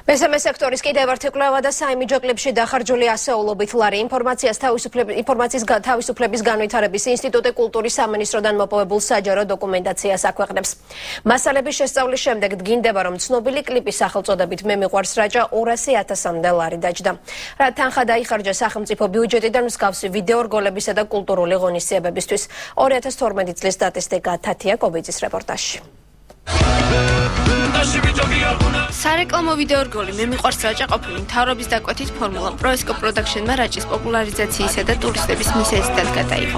მესამე სექტორის კიდევ ერთი კვლევა და საიმიჯო კლიპში დახარჯული ასეულობით ლარი ინფორმაციის თავისუფლების განვითარების ინსტიტუტი კულტურის სამინისტროდან მოპოვებულ საჯარო დოკუმენტაციას აქვეყნებს. მასალების შესწავლის შემდეგ დგინდება, რომ ცნობილი კლიპის სახელწოდებით მე მიყვარს რაჭა 200,000-მდე ლარი დაჯდა. რა თანხა დაიხარჯა სახელმწიფო ბიუჯეტიდან მსგავსი ვიდეო რგოლებისა და კულტურული ღონისძიებებისთვის. 2012 წლის სტატისტიკა თათია კობიძის რეპორტაჟში. სარეკლამო ვიდეო რგოლი მე მიყვარს რაჭა ყოფილი მთავრობის დაკვეთით ფორმულა პროესკო პროდაქშენმა რაჭის პოპულარიზაციისა და ტურისტების მისიასთან გადაიღო.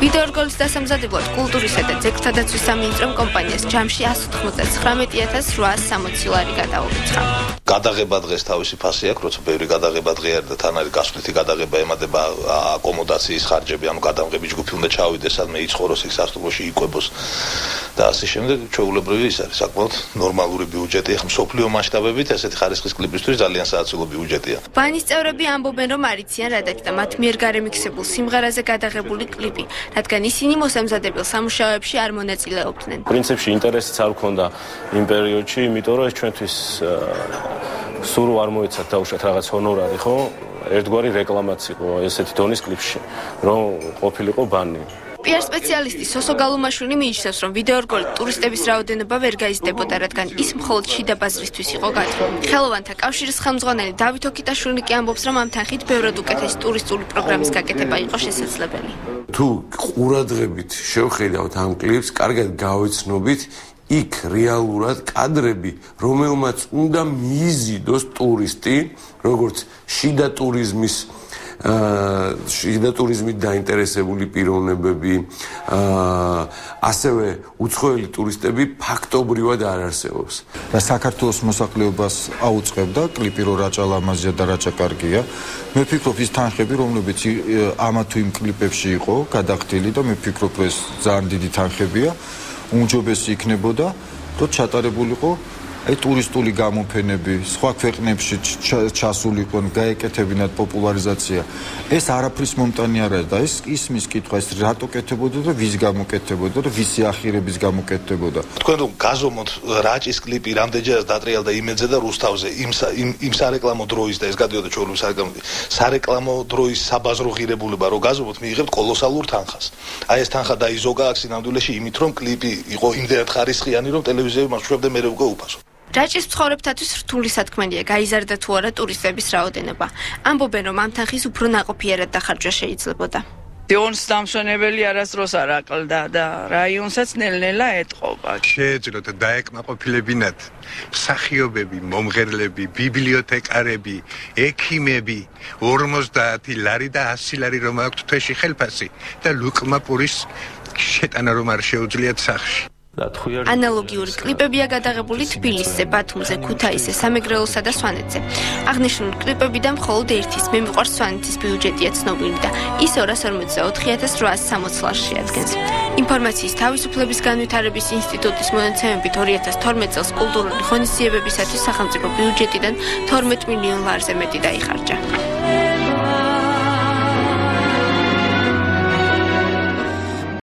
ვიდეო რგოლის დასამზადებლად კულტურისა და ძეგლთა დაცვის სამინისტრომ კომპანიას ჯამში 199,860 ლარი გადაურიცხა. გადაღება დღეს თავისი ფასი აქვს, როცა ბევრი გადაღება დღე არის და თან არის გასვლითი გადაღება ემატება აკომოდაციის ხარჯები, ანუ გადამღები ჯგუფი უნდა ჩავიდეს, სადმე იცხოვროს, იქ სასტუმროში იკვებოს და ასე შემდეგ. ჩვეულებრივი ის არის საკმაოდ ნორმალური ბიუჯეტი. მსოფლიო მასშტაბებით ესეთი ხარისხის კლიპისთვის ძალიან სააცილო ბიუჯეტია. ბანის წევრები ამბობენ, რომ არ იციან რა დაჯდა მათ მიერ გარემიქსებულ სიმღერაზე გადაღებული კლიპი, რადგან ისინი მოსამზადებელ სამუშაოებში არ მონაწილეობდნენ. პრინციპში ინტერესიც არ მქონდა იმ პერიოდში, იმიტომ რომ ეს ჩვენთვის სულ არ მოიცათ დაუშვათ რაღაც ჰონორარი, ხო? ერთგვარი რეკლამაც იყო ესეთი დონის კლიპში, რომ ყოფილიყო ბანი. PR სპეციალისტი სოსო გალუმაშვილი მიიჩნევს, რომ ვიდეო რგოლით ტურისტების რაოდენობა ვერ გაიზრდებოდა, რადგან ის მხოლოდ შიდა ბაზრისთვის იყო გათვლილი. ხელოვანთა კავშირის ხელმძღვანელი დავით ოკიტაშვილი კი ამბობს, რომ ამ თანხით ბევრად უკეთესი ტურისტული პროგრამის გაკეთება იყო შესაძლებელი. თუ ყურადღებით შევხედავთ ამ კლიპს, კარგად გავეცნობით, იქ რეალურად კადრები, რომელმაც უნდა მიიზიდოს ტურისტი, როგორც შიდა ტურიზმით დაინტერესებული პიროვნებები, ასევე უცხოელი ტურისტები ფაქტობრივად არ არსებობს. და საქართველოს მოსახლეობას აუწყებდა კლიპი, რომ რაჭა ლამაზია და რაჭა კარგია. მე ვფიქრობ, ის თანხები, რომლებიც ამა თუ იმ კლიპებში იყო გადახდილი და მე ვფიქრობ, რომ ეს ძალიან დიდი თანხებია, უმჯობესი იქნებოდა, რომ ჩატარებულიყო ტურისტული გამოფენები, სხვა ქვეყნებში ჩასულიყო, გაეკეთებინათ პოპულარიზაცია. ეს არაფრის მომტანი არ არის და ეს ისმის კითხვა, ეს რატო კეთებოდა და ვის გამოკეთებოდა და ვისი ახირების გამოკეთებოდა. თქვენ რომ გაზომოთ რაჭის კლიპი რამდენჯერაც დატრიალდა იმედზე და რუსთავზე იმ სარეკლამო დროის და ეს გადიოდა ჩვეულებრივ სარეკლამო დროის საბაზრო ღირებულება რომ გაზომოთ, მიიღებთ კოლოსალურ თანხას. აი ეს თანხა დაიზოგა აქ სინამდვილეში იმით, რომ კლიპი იყო იმდენად ხარისხიანი, რომ ტელევიზიები მას შვებდა მერე უკვე უფასო. რაჭის მცხოვრებთათვის რთული სათქმელია გაიზარდა თუ არა ტურისტების რაოდენობა. ამბობენ, რომ ამ თანხის უფრო ნაყოფიერად დახარჯვა შეიძლებოდა. დიონს დამსვენებელი არასდროს არ აკლდა და რაიონსაც ნელ-ნელა ეტყობა. შეეძლოთ დაეკმაყოფილებინათ მსახიობები, მომღერლები, ბიბლიოთეკარები, ექიმები, 50 ლარი და 100 ლარი რომ აქვთ თვეში ხელფასი და ლუკმა პურის შეტანა რომ არ შეუძლიათ სახლში. ანალოგიური კლიპებია გადაღებული თბილისზე, ბათუმზე, ქუთაისზე, სამეგრელოსა და სვანეთზე. აღნიშნული კლიპებიდან მხოლოდ ერთის მე მიყვარს სვანეთის ბიუჯეტია ცნობილი და ის 244,860 ლარს შეადგენს. ინფორმაციის თავისუფლების განვითარების ინსტიტუტის მონაცემებით 2012 წელს კულტურული ღონისძიებებისათვის სახელმწიფო ბიუჯეტიდან 12 მილიონ ლარზე მეტი დაიხარჯა.